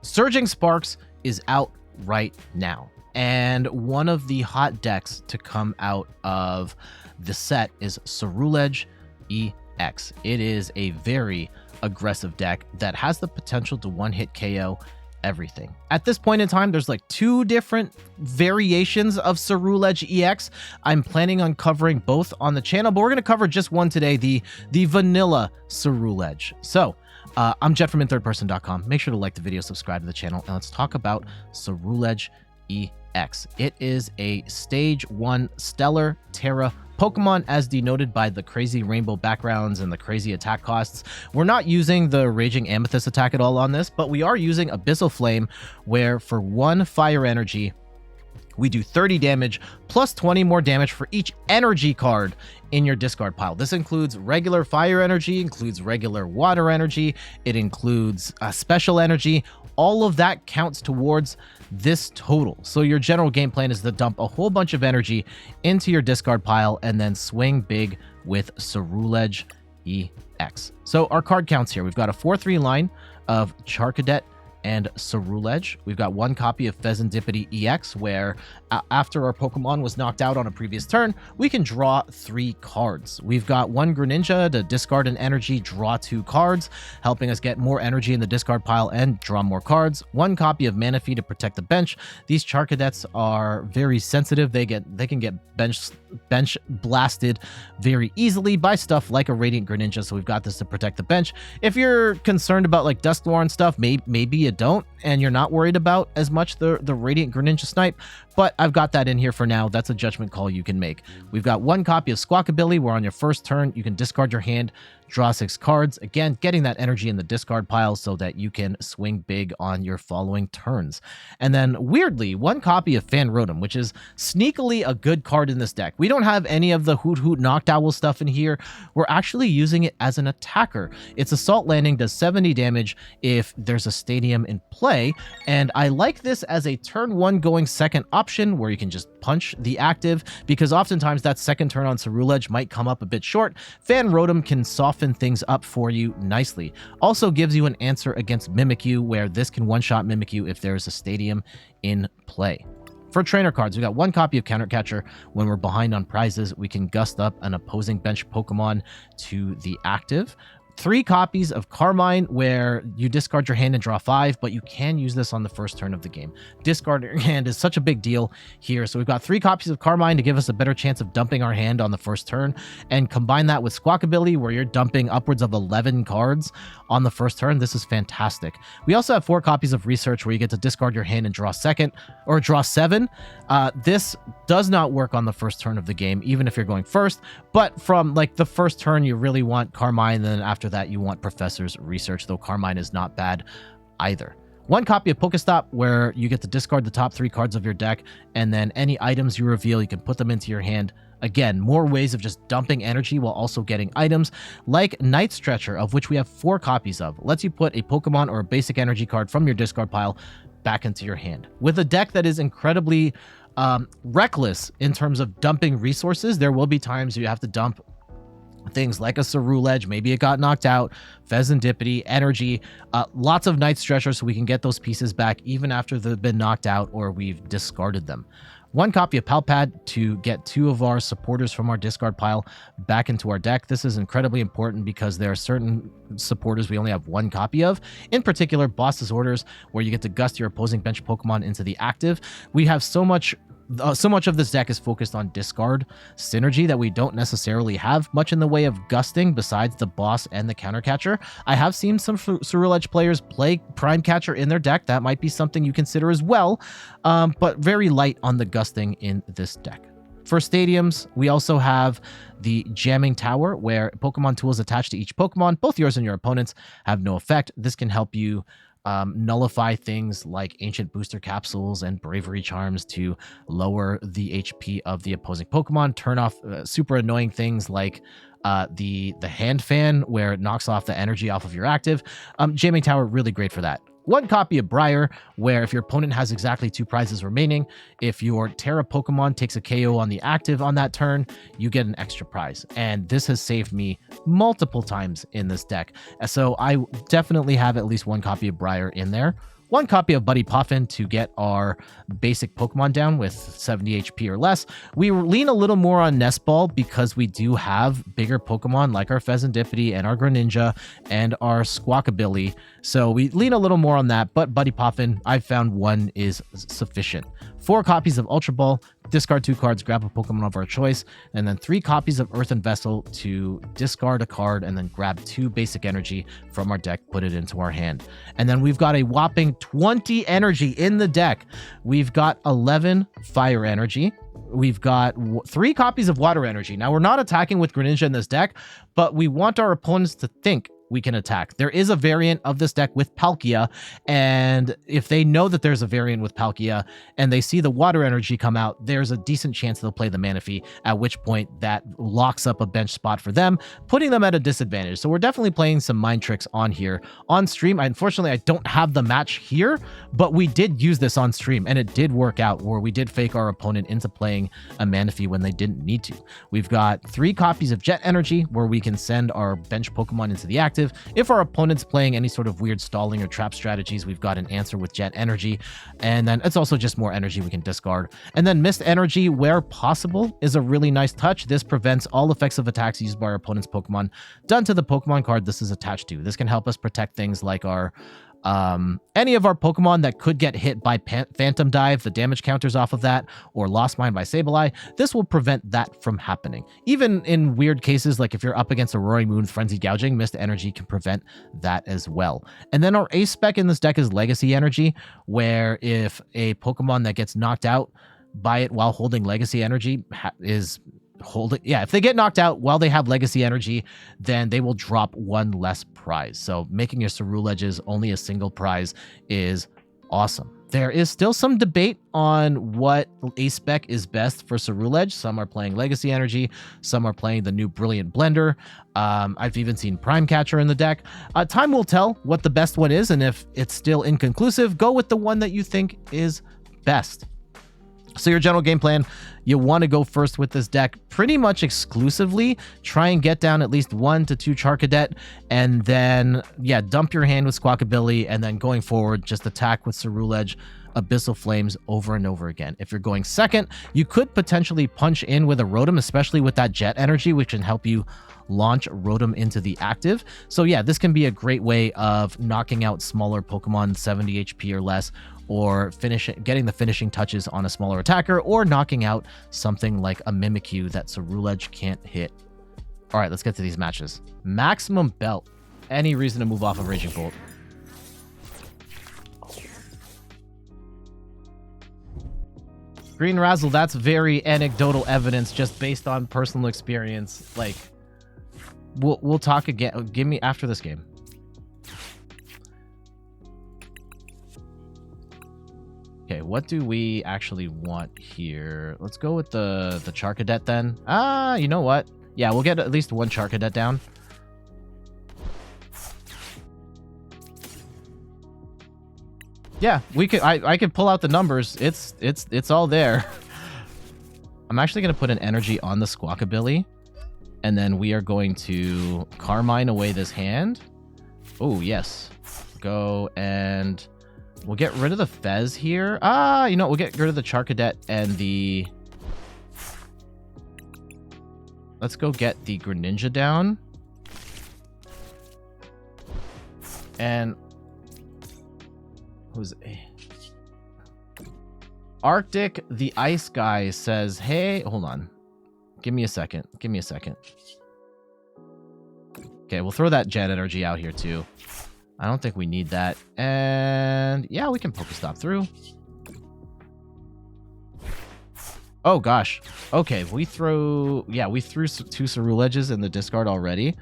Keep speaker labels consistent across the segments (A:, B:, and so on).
A: Surging Sparks is out right now, and one of the hot decks to come out of the set is Ceruledge EX. It is a very aggressive deck that has the potential to one-hit KO everything. At this point in time, there's like 2 different variations of Ceruledge EX. I'm planning on covering both on the channel, but we're going to cover just one today, the vanilla Ceruledge. So I'm Jet from inthirdperson.com. Make sure to like the video, subscribe to the channel, and let's talk about Ceruledge EX. It is a Stage 1 Stellar Terra Pokemon, as denoted by the crazy rainbow backgrounds and the crazy attack costs. We're not using the Raging Amethyst attack at all on this, but we are using Abyssal Flame, where for 1 fire energy, we do 30 damage plus 20 more damage for each energy card in your discard pile. This includes regular fire energy, includes regular water energy, it includes special energy. All of that counts towards this total. So your general game plan is to dump a whole bunch of energy into your discard pile and then swing big with Ceruledge EX. So our card counts here. We've got a 4-3 line of Charcadet and Ceruledge. We've got 1 copy of Fezandipiti EX, where after our Pokemon was knocked out on a previous turn, we can draw 3 cards. We've got 1 Greninja to discard an energy, draw 2 cards, helping us get more energy in the discard pile and draw more cards. 1 copy of Manaphy to protect the bench. These Charcadets are very sensitive. They can get bench blasted very easily by stuff like a Radiant Greninja, so we've got this to protect the bench. If you're concerned about like Dusknoir and stuff, maybe you don't, and you're not worried about as much the Radiant Greninja snipe, but I've got that in here for now. That's a judgment call you can make. We've got 1 copy of Squawkabilly, where on your first turn, you can discard your hand, draw 6 cards. Again, getting that energy in the discard pile so that you can swing big on your following turns. And then, weirdly, 1 copy of Fan Rotom, which is sneakily a good card in this deck. We don't have any of the Hoot Hoot Knocked Owl stuff in here. We're actually using it as an attacker. Its Assault Landing does 70 damage if there's a stadium in play, and I like this as a turn 1 going second option, where you can just punch the active, because oftentimes that second turn on Ceruledge might come up a bit short. Fan Rotom can soften things up for you nicely. Also gives you an answer against Mimikyu, where this can one-shot Mimikyu if there's a stadium in play. For trainer cards, we got 1 copy of Countercatcher. When we're behind on prizes, we can gust up an opposing bench Pokemon to the active. 3 copies of Carmine, where you discard your hand and draw 5, but you can use this on the first turn of the game. Discard your hand is such a big deal here. So we've got 3 copies of Carmine to give us a better chance of dumping our hand on the first turn, and combine that with Squawkabilly, where you're dumping upwards of 11 cards on the first turn. This is fantastic. We also have 4 copies of Research, where you get to discard your hand and draw 7. This does not work on the first turn of the game, even if you're going first, but from like the first turn, you really want Carmine, then after that you want Professor's Research, though Carmine is not bad either. 1 copy of PokéStop, where you get to discard the top 3 cards of your deck, and then any items you reveal, you can put them into your hand. Again, more ways of just dumping energy while also getting items, like Night Stretcher, of which we have 4 copies of. Lets you put a Pokemon or a basic energy card from your discard pile back into your hand. With a deck that is incredibly reckless in terms of dumping resources, there will be times you have to dump things like a Ceruledge, maybe it got knocked out, Fezandipiti, energy, lots of Night Stretcher, so we can get those pieces back even after they've been knocked out or we've discarded them. 1 copy of Pal Pad to get 2 of our supporters from our discard pile back into our deck. This is incredibly important because there are certain supporters we only have 1 copy of. In particular, Boss's Orders, where you get to gust your opposing bench Pokemon into the active. We have so much of this deck is focused on discard synergy that we don't necessarily have much in the way of gusting besides the boss and the Countercatcher. I have seen some Ceruledge players play Prime Catcher in their deck. That might be something you consider as well, but very light on the gusting in this deck. For stadiums, we also have the Jamming Tower, where Pokemon tools attached to each Pokemon, both yours and your opponent's, have no effect. This can help you nullify things like Ancient Booster Capsules and Bravery Charms to lower the HP of the opposing Pokemon. Turn off super annoying things like the Hand Fan, where it knocks off the energy off of your active. Jamming Tower, really great for that. 1 copy of Briar, where if your opponent has exactly 2 prizes remaining, if your Terra Pokemon takes a KO on the active on that turn, you get an extra prize. And this has saved me multiple times in this deck. So I definitely have at least 1 copy of Briar in there. 1 copy of Buddy Poffin to get our basic Pokemon down with 70 HP or less. We lean a little more on Nest Ball because we do have bigger Pokemon like our Fezandipiti and our Greninja and our Squawkabilly. So we lean a little more on that, but Buddy Poffin, I've found 1 is sufficient. 4 copies of Ultra Ball, discard 2 cards, grab a Pokemon of our choice, and then 3 copies of Earthen Vessel to discard a card and then grab 2 basic energy from our deck, put it into our hand. And then we've got a whopping 20 energy in the deck. We've got 11 fire energy. We've got 3 copies of water energy. Now, we're not attacking with Greninja in this deck, but we want our opponents to think we can attack. There is a variant of this deck with Palkia, and if they know that there's a variant with Palkia and they see the water energy come out, there's a decent chance they'll play the Manaphy, at which point that locks up a bench spot for them, putting them at a disadvantage. So we're definitely playing some mind tricks on here. On stream, unfortunately, I don't have the match here, but we did use this on stream, and it did work out where we did fake our opponent into playing a Manaphy when they didn't need to. We've got 3 copies of Jet Energy, where we can send our bench Pokemon into the active. If our opponent's playing any sort of weird stalling or trap strategies, we've got an answer with Jet Energy. And then it's also just more energy we can discard. And then Mist Energy, where possible, is a really nice touch. This prevents all effects of attacks used by our opponent's Pokemon done to the Pokemon card this is attached to. This can help us protect things like our any of our Pokemon that could get hit by Phantom Dive, the damage counters off of that, or Lost Mine by Sableye. This will prevent that from happening. Even in weird cases, like if you're up against a Roaring Moon Frenzied Gouging, Mist Energy can prevent that as well. And then our ace spec in this deck is Legacy Energy, where if a Pokemon that gets knocked out by it while holding Legacy Energy if they get knocked out while they have Legacy Energy, then they will drop 1 less prize. So making your Ceruledges only a single prize is awesome. There is still some debate on what ace spec is best for Ceruledge. Some are playing Legacy Energy, some are playing the new Brilliant Blender. I've even seen Prime Catcher in the deck. Time will tell what the best one is, and if it's still inconclusive, go with the one that you think is best. So your general game plan, you want to go first with this deck pretty much exclusively. Try and get down at least 1 to 2 Charcadet, and then, yeah, dump your hand with Squawkabilly, and then going forward, just attack with Ceruledge, Abyssal Flames over and over again. If you're going second, you could potentially punch in with a Rotom, especially with that Jet Energy, which can help you launch Rotom into the active. So yeah, this can be a great way of knocking out smaller Pokemon, 70 HP or less, or getting the finishing touches on a smaller attacker, or knocking out something like a Mimikyu that Ceruledge can't hit. All right, let's get to these matches. Maximum Belt. Any reason to move off of Raging Bolt? Green Razzle, that's very anecdotal evidence just based on personal experience. Like, we'll talk again. Give me after this game. Okay, what do we actually want here? Let's go with the Charcadet then. You know what? Yeah, we'll get at least 1 Charcadet down. Yeah, we could. I could pull out the numbers. It's all there. I'm actually gonna put an energy on the Squawkabilly, and then we are going to Carmine away this hand. Oh yes, go and we'll get rid of the Fez here. You know what? We'll get rid of the Charcadet and the. Let's go get the Greninja down. And who's Arctic the Ice Guy says, hey, hold on. Give me a second. Give me a second. Okay, we'll throw that Jet Energy out here too. I don't think we need that. And yeah, we can PokéStop through. Oh gosh. Okay, we threw 2 Ceruledges in the discard already.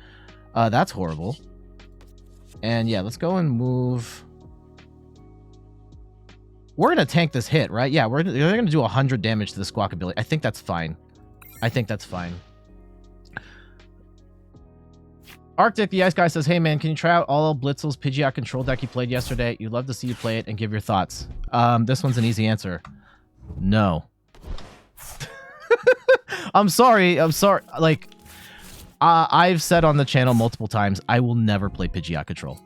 A: That's horrible. And yeah, let's go and move. We're gonna tank this hit, right? Yeah, they're gonna do 100 damage to the Squawkabilly. I think that's fine. I think that's fine. Arctic the Ice Guy says, hey man, can you try out all Blitzel's Pidgeot control deck you played yesterday? You'd love to see you play it and give your thoughts. This one's an easy answer. No. I'm sorry. Like, I've said on the channel multiple times, I will never play Pidgeot control.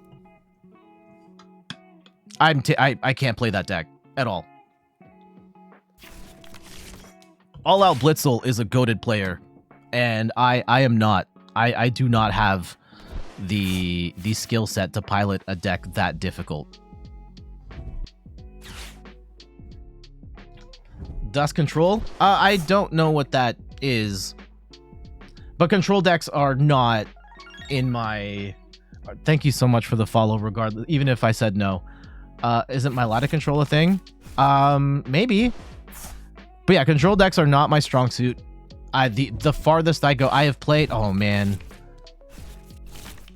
A: I can't play that deck at all. All Out Blitzel is a goated player, and I am not. I do not have the skill set to pilot a deck that difficult. Dust Control? I don't know what that is, but control decks are not in my... Thank you so much for the follow, regardless, even if I said no. Isn't my ladder control a thing? Maybe. But yeah, control decks are not my strong suit. The farthest I go, I have played... Oh, man.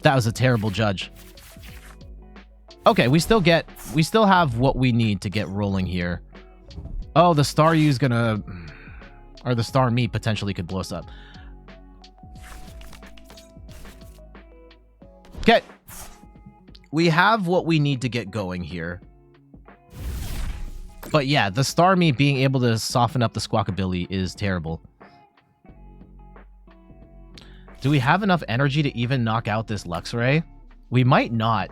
A: That was a terrible judge. Okay, we still have what we need to get rolling here. Oh, the Staryu's gonna... Or the Starmie potentially could blow us up. Okay. We have what we need to get going here. But yeah, the Starmie being able to soften up the Squawkabilly is terrible. Do we have enough energy to even knock out this Luxray? We might not.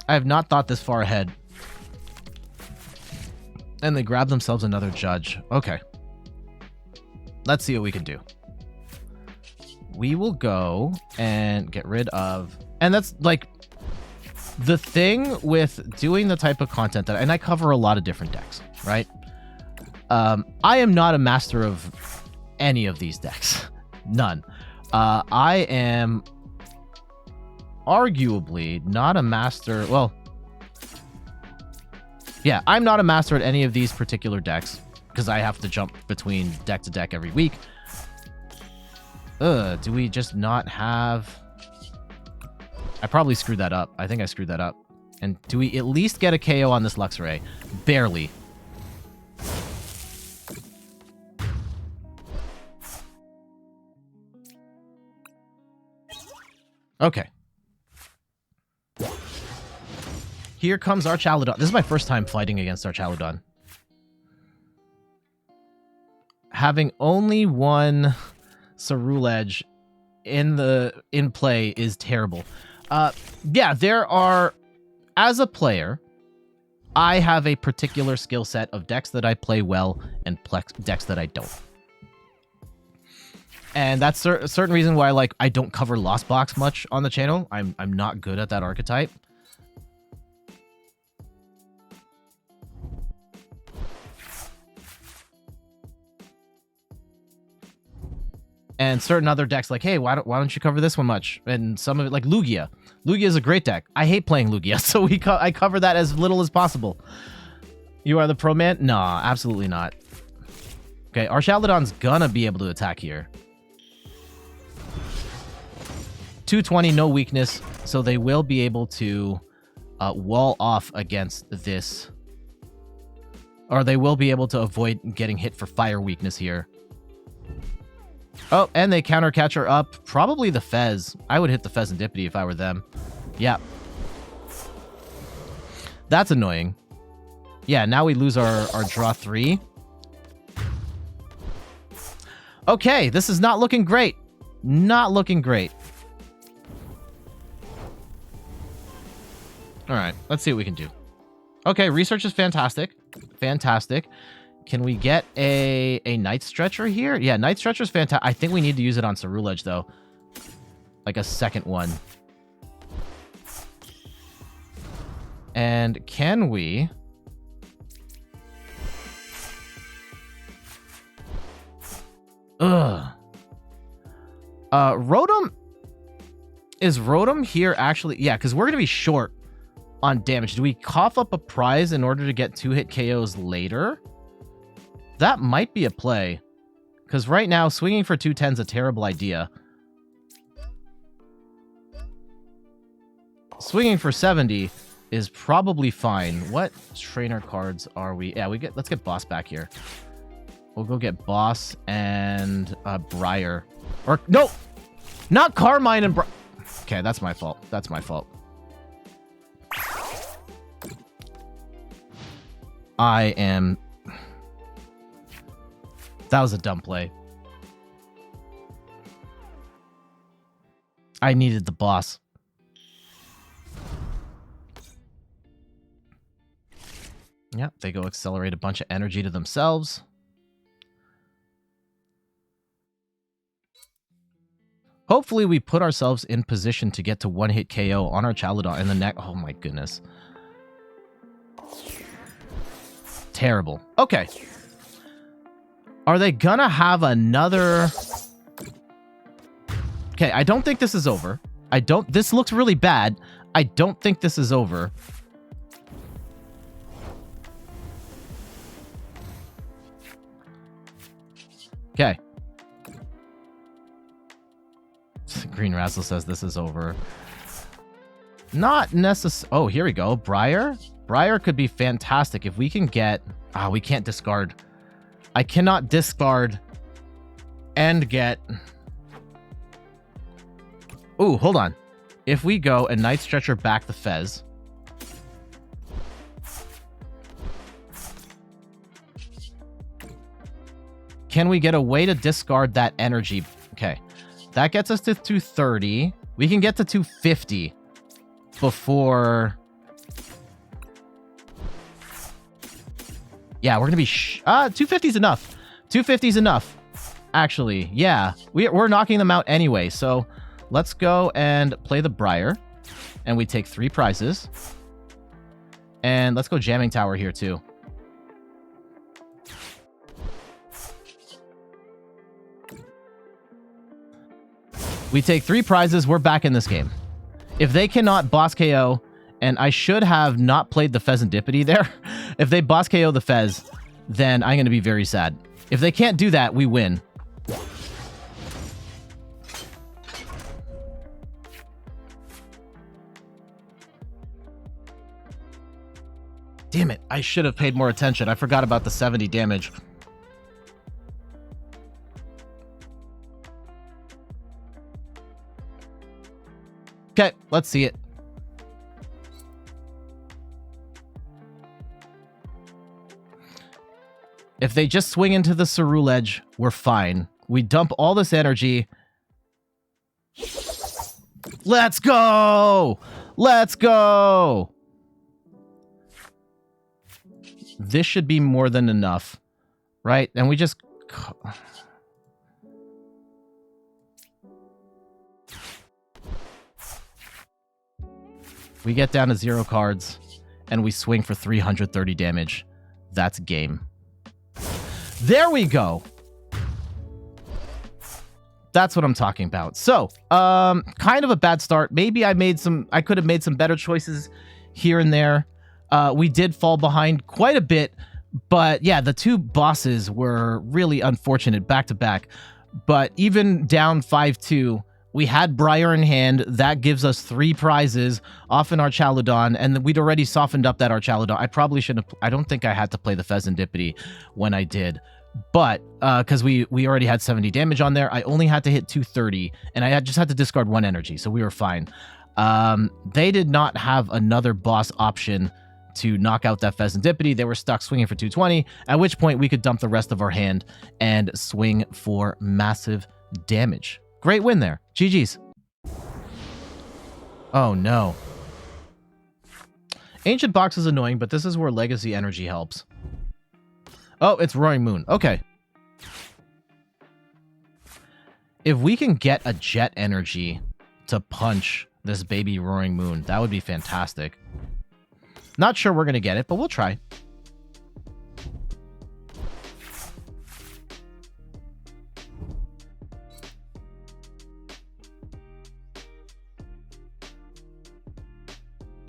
A: I have not thought this far ahead. And they grab themselves another judge. Okay. Let's see what we can do. We will go and get rid of... And that's like... The thing with doing the type of content that... And I cover a lot of different decks, right? I am not a master of any of these decks. None. I am arguably not a master... Well... Yeah, I'm not a master at any of these particular decks because I have to jump between deck to deck every week. Do we just not have... I probably screwed that up. I think I screwed that up. And do we at least get a KO on this Luxray? Barely. Okay. Here comes our Chaludon. This is my first time fighting against our Chaludon. Having only one Ceruledge in play is terrible. Yeah, there are... As a player, I have a particular skill set of decks that I play well and decks that I don't. And that's a certain reason why I don't cover Lost Box much on the channel. I'm not good at that archetype. And certain other decks hey, why don't you cover this one much? And some of it, like Lugia. Lugia is a great deck. I hate playing Lugia, so I cover that as little as possible. You are the pro man? Nah, absolutely not. Okay, our Chaludon's gonna be able to attack here. 220, no weakness, so they will be able to wall off against this. Or they will be able to avoid getting hit for fire weakness here. Oh, and they counter catcher up. Probably the Fez. I would hit the Fezandipiti if I were them. Yeah. That's annoying. Yeah, now we lose our draw 3. Okay, this is not looking great. Not looking great. Alright, let's see what we can do. Okay, research is fantastic. Fantastic. Can we get a Night Stretcher here? Yeah, Night Stretcher is fantastic. I think we need to use it on Ceruledge, though. Like a second one. And can we... Ugh. Rotom... Is Rotom here actually... Yeah, because we're going to be short on damage. Do we cough up a prize in order to get 2-hit KOs later? That might be a play. Because right now, swinging for 210 is a terrible idea. Swinging for 70 is probably fine. What trainer cards are we... Yeah, let's get Boss back here. We'll go get Boss and Briar. Or, no! Not Carmine and Briar. Okay, that's my fault. That's my fault. I am... That was a dumb play. I needed the Boss. Yep, they go accelerate a bunch of energy to themselves. Hopefully we put ourselves in position to get to one-hit KO on our Chaludon in the neck. Oh my goodness. Terrible. Okay. Are they gonna have another... Okay, I don't think this is over. This looks really bad. I don't think this is over. Okay. Green Razzle says this is over. Not necessarily. Oh, here we go. Briar. Briar could be fantastic if we can get... Ah, we can't discard. I cannot discard and get... Ooh, hold on. If we go and Night Stretcher back the Fez... Can we get a way to discard that energy? Okay. That gets us to 230. We can get to 250 before... Yeah, we're going to be... 250 is enough. 250 is enough. Actually, yeah. We're knocking them out anyway. So let's go and play the Briar. And we take 3 prizes. And let's go Jamming Tower here too. We take 3 prizes. We're back in this game. If they cannot boss KO, and I should have not played the Fezandipiti there. If they boss KO the Fez, then I'm going to be very sad. If they can't do that, we win. Damn it. I should have paid more attention. I forgot about the 70 damage. Okay, let's see it. If they just swing into the Ceruledge, we're fine. We dump all this energy. Let's go! Let's go! This should be more than enough, right? And we just... We get down to 0 cards, and we swing for 330 damage. That's game. There we go! That's what I'm talking about. So, kind of a bad start. Maybe I could have made some better choices here and there. We did fall behind quite a bit, but yeah, the 2 bosses were really unfortunate back to back. But even down 5-2, we had Briar in hand. That gives us 3 prizes off in our Chaludon, and we'd already softened up that our Chaludon. I probably shouldn't have... I don't think I had to play the Fezandipiti when I did. But, because we already had 70 damage on there, I only had to hit 230, and I just had to discard 1 energy, so we were fine. They did not have another boss option to knock out that Fezandipiti. They were stuck swinging for 220, at which point we could dump the rest of our hand and swing for massive damage. Great win there. GG's. Oh, no. Ancient Box is annoying, but this is where Legacy Energy helps. Oh, it's Roaring Moon. Okay. If we can get a Jet Energy to punch this baby Roaring Moon, that would be fantastic. Not sure we're going to get it, but we'll try.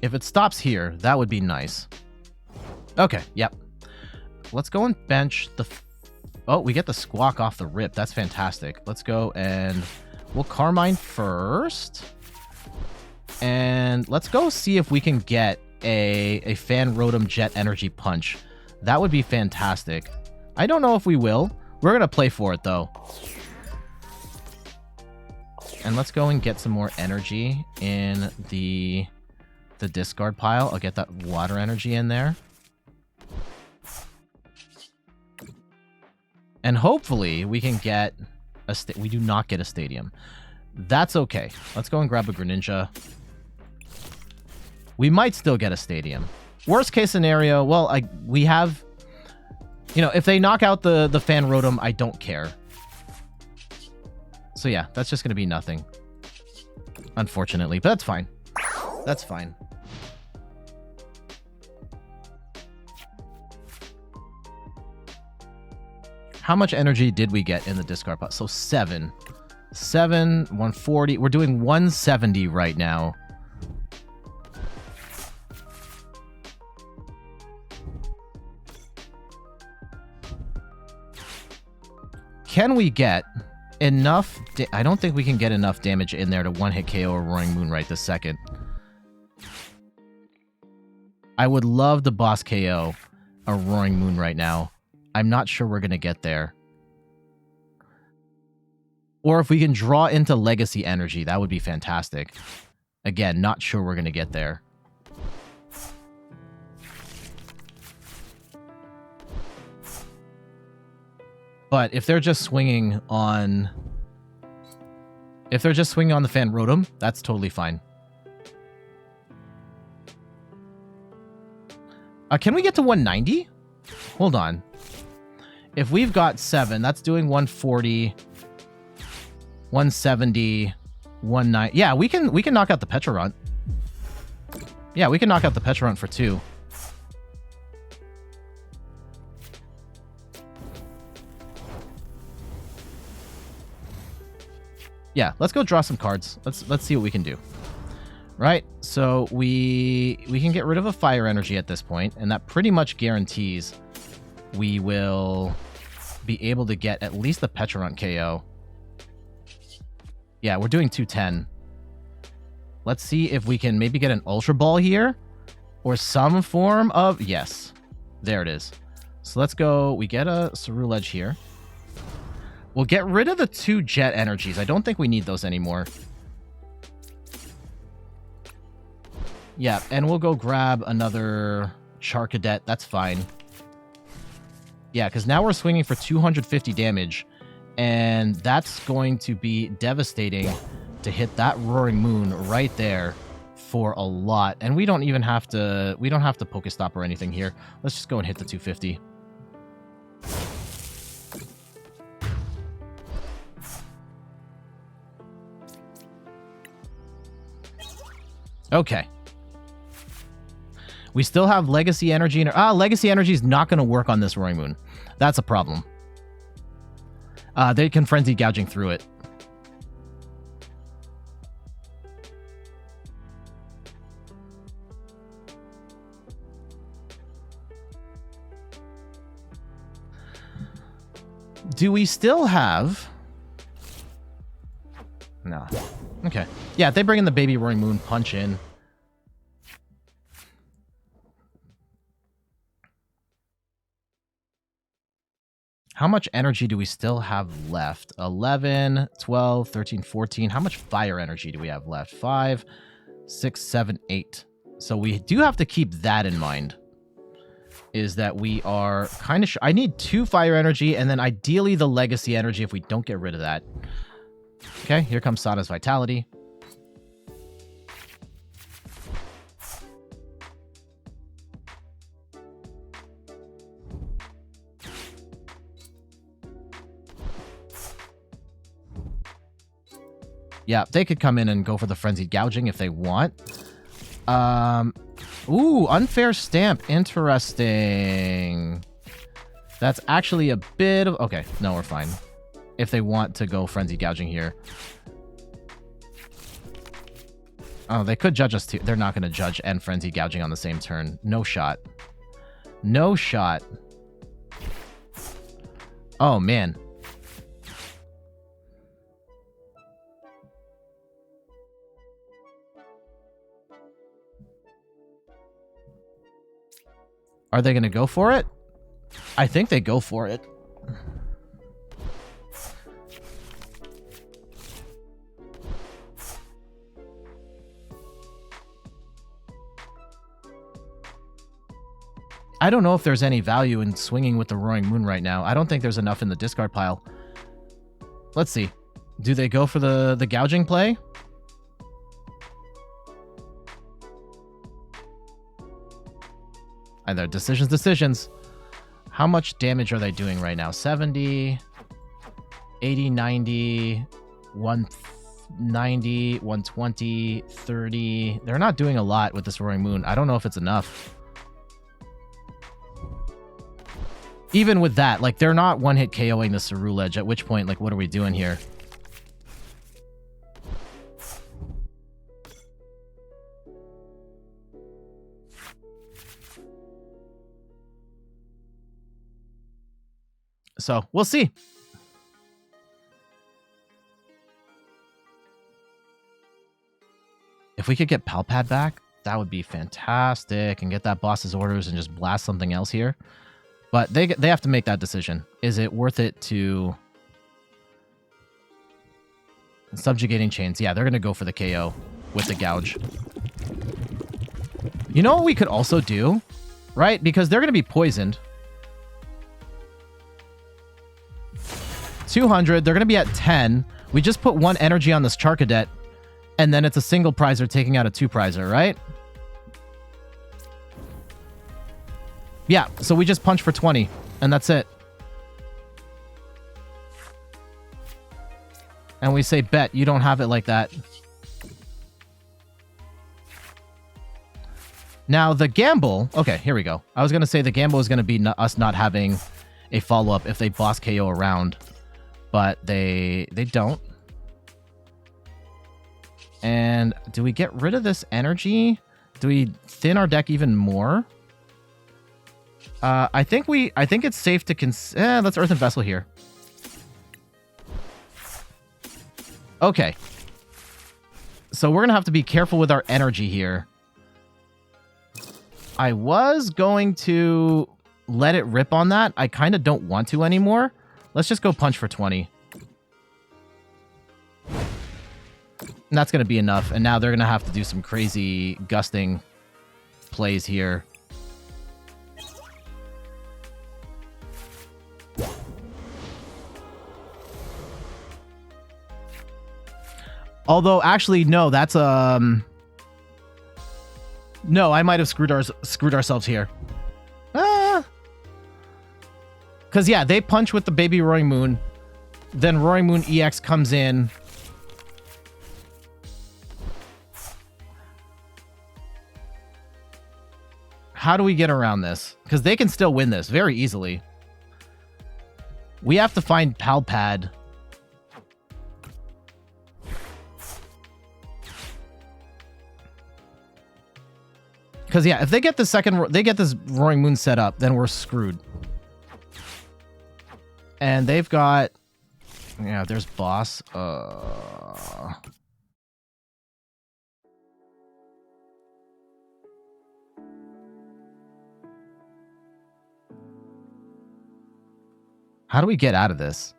A: If it stops here, that would be nice. Okay, yep. Let's go and bench the... Oh, we get the Squawk off the rip. That's fantastic. Let's go and... We'll Carmine first. And let's go see if we can get a Fan Rotom Jet Energy Punch. That would be fantastic. I don't know if we will. We're going to play for it, though. And let's go and get some more energy in the discard pile. I'll get that water energy in there. And hopefully we can get a... We do not get a stadium. That's okay. Let's go and grab a Greninja. We might still get a stadium. Worst case scenario, well, we have, you know, if they knock out the Fan Rotom, I don't care. So yeah, that's just going to be nothing. Unfortunately, but that's fine. That's fine. How much energy did we get in the discard pot? So 7, 140. We're doing 170 right now. Can we get enough? I don't think we can get enough damage in there to one-hit KO a Roaring Moon right this second. I would love to boss KO a Roaring Moon right now. I'm not sure we're going to get there. Or if we can draw into Legacy Energy, that would be fantastic. Again, not sure we're going to get there. But if they're just swinging on... If they're just swinging on the Fan Rotom, that's totally fine. Can we get to 190? Hold on. If we've got 7, that's doing 140, 170, 190. Yeah, we can knock out the Pecharunt. Yeah, we can knock out the Pecharunt for 2. Yeah, let's go draw some cards. Let's see what we can do. Right, so we can get rid of a Fire Energy at this point, and that pretty much guarantees we will be able to get at least the Pecharunt KO. Yeah, we're doing 210. Let's see if we can maybe get an Ultra Ball here, or some form of... Yes, there it is. So let's go. We get a Ceruledge here. We'll get rid of the 2 Jet Energies. I don't think we need those anymore. Yeah, and we'll go grab another Charcadet. That's fine. Yeah, because now we're swinging for 250 damage, and that's going to be devastating to hit that Roaring Moon right there for a lot. And we don't even have to... We don't have to PokéStop or anything here. Let's just go and hit the 250. Okay. We still have Legacy Energy. Legacy Energy is not going to work on this Roaring Moon. That's a problem. They can Frenzy Gouging through it. Do we still have... No. Okay. Yeah, if they bring in the Baby Roaring Moon, punch in. How much energy do we still have left? 11, 12, 13, 14. How much fire energy do we have left? 5, 6, 7, 8. So we do have to keep that in mind. Is that we are kind of... I need 2 fire energy, and then ideally the legacy energy if we don't get rid of that. Okay, here comes Sada's Vitality. Yeah, they could come in and go for the Frenzied Gouging if they want. Ooh, Unfair Stamp. Interesting. That's actually a bit of... Okay, no, we're fine. If they want to go Frenzied Gouging here. Oh, they could judge us too. They're not going to judge and Frenzied Gouging on the same turn. No shot. No shot. Oh, man. Are they going to go for it? I think they go for it. I don't know if there's any value in swinging with the Roaring Moon right now. I don't think there's enough in the discard pile. Let's see. Do they go for the gouging play? Either decisions. How much damage are they doing right now? 70, 80, 90, 190, 120, 30. They're not doing a lot with this Roaring Moon. I don't know if it's enough. Even with that, like, they're not one-hit KOing the Ceruledge, at which point, like, what are we doing here? So, we'll see. If we could get Pal Pad back, that would be fantastic, and get that boss's orders and just blast something else here. But they have to make that decision. Is it worth it to... Subjugating Chains. Yeah, they're going to go for the KO with the Gouge. You know what we could also do? Right? Because they're going to be poisoned. 200. They're going to be at 10. We just put 1 energy on this Charcadet, and then it's a single prizer taking out a 2 prizer, right? Yeah, so we just punch for 20, and that's it. And we say, bet, you don't have it like that. Now, the gamble... Okay, here we go. I was going to say the gamble is going to be us not having a follow-up if they boss KO around. But they don't. And do we get rid of this energy? Do we thin our deck even more? I think it's safe to let's Earthen Vessel here. Okay. So we're gonna have to be careful with our energy here. I was going to let it rip on that. I kind of don't want to anymore. Let's just go punch for 20. And that's going to be enough. And now they're going to have to do some crazy gusting plays here. Although, actually, no, that's... No, I might have screwed ourselves here. Because, yeah, they punch with the baby Roaring Moon. Then Roaring Moon EX comes in. How do we get around this? Because they can still win this very easily. We have to find Pal Pad. Because, yeah, if they get the they get this Roaring Moon set up, then we're screwed. And they've got... Yeah, there's boss. How do we get out of this?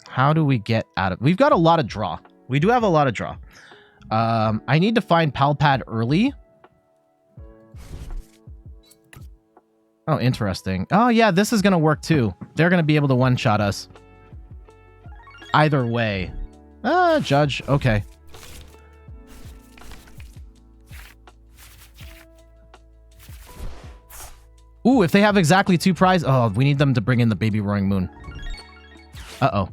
A: How do we get out of... We've got a lot of draw. We do have a lot of draw. I need to find Pal Pad early. Oh, interesting. Oh, yeah, this is going to work too. They're going to be able to one-shot us. Either way. Judge. Okay. Ooh, if they have exactly 2 prize... Oh, we need them to bring in the baby Roaring Moon. Uh-oh.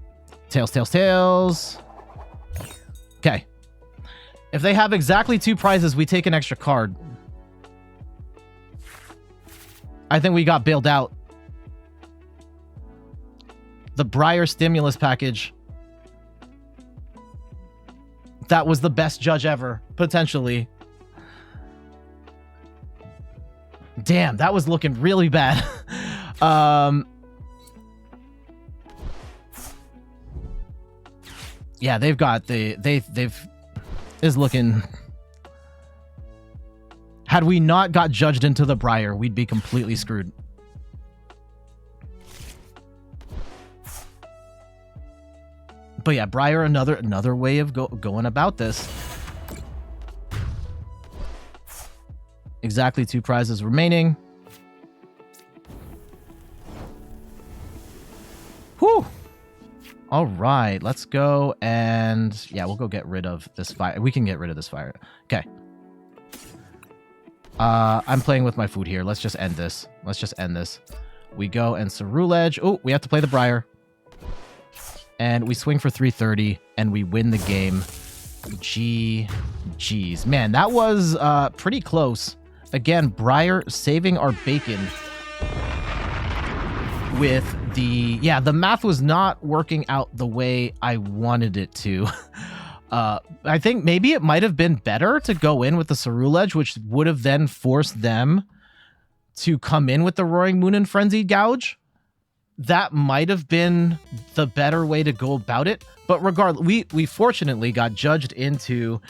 A: Tails. Okay. If they have exactly 2 prizes, we take an extra card. I think we got bailed out. The Briar stimulus package. That was the best judge ever, potentially. Damn, that was looking really bad. Yeah, they've got they've is looking... Had we not got judged into the Briar, we'd be completely screwed. But yeah, Briar, another way of going about this. Exactly 2 prizes remaining. Whew! All right, let's go and... Yeah, we'll go get rid of this fire. We can get rid of this fire. Okay. I'm playing with my food here. Let's just end this. We go and Ceruledge. Oh, we have to play the Briar. And we swing for 330, and we win the game. GG's. Man, that was pretty close. Again, Briar saving our bacon with the... Yeah, the math was not working out the way I wanted it to. I think maybe it might have been better to go in with the Ceruledge, which would have then forced them to come in with the Roaring Moon and Frenzied Gouge. That might have been the better way to go about it. But regardless, we fortunately got judged into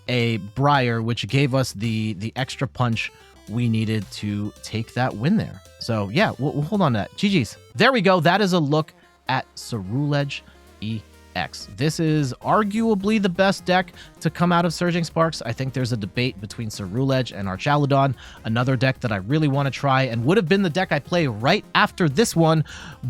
A: a Briar, which gave us the extra punch we needed to take that win there. So yeah, we'll hold on to that. GG's. There we go. That is a look at Ceruledge EX. This is arguably the best deck to come out of Surging Sparks. I think there's a debate between Ceruledge and Archaludon, another deck that I really want to try and would have been the deck I play right after this one,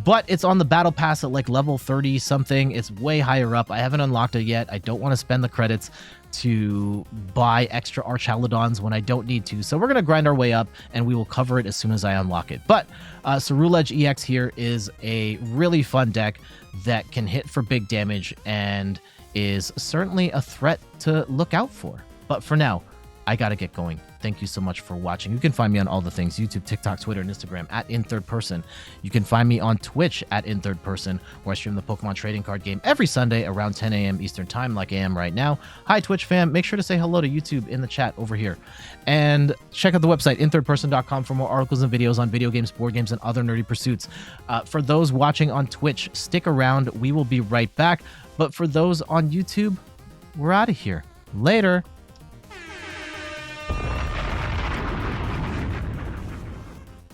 A: but it's on the battle pass at like level 30 something. It's way higher up. I haven't unlocked it yet. I don't want to spend the credits to buy extra Archaludons when I don't need to. So we're going to grind our way up and we will cover it as soon as I unlock it. But Ceruledge EX here is a really fun deck that can hit for big damage and is certainly a threat to look out for. But for now, I got to get going. Thank you so much for watching. You can find me on all the things: YouTube, TikTok, Twitter, and Instagram at In3rdPerson. You can find me on Twitch at In3rdPerson, where I stream the Pokemon trading card game every Sunday around 10 a.m. Eastern time, like I am right now. Hi, Twitch fam. Make sure to say hello to YouTube in the chat over here. And check out the website, In3rdPerson.com, for more articles and videos on video games, board games, and other nerdy pursuits. For those watching on Twitch, stick around. We will be right back. But for those on YouTube, we're out of here. Later.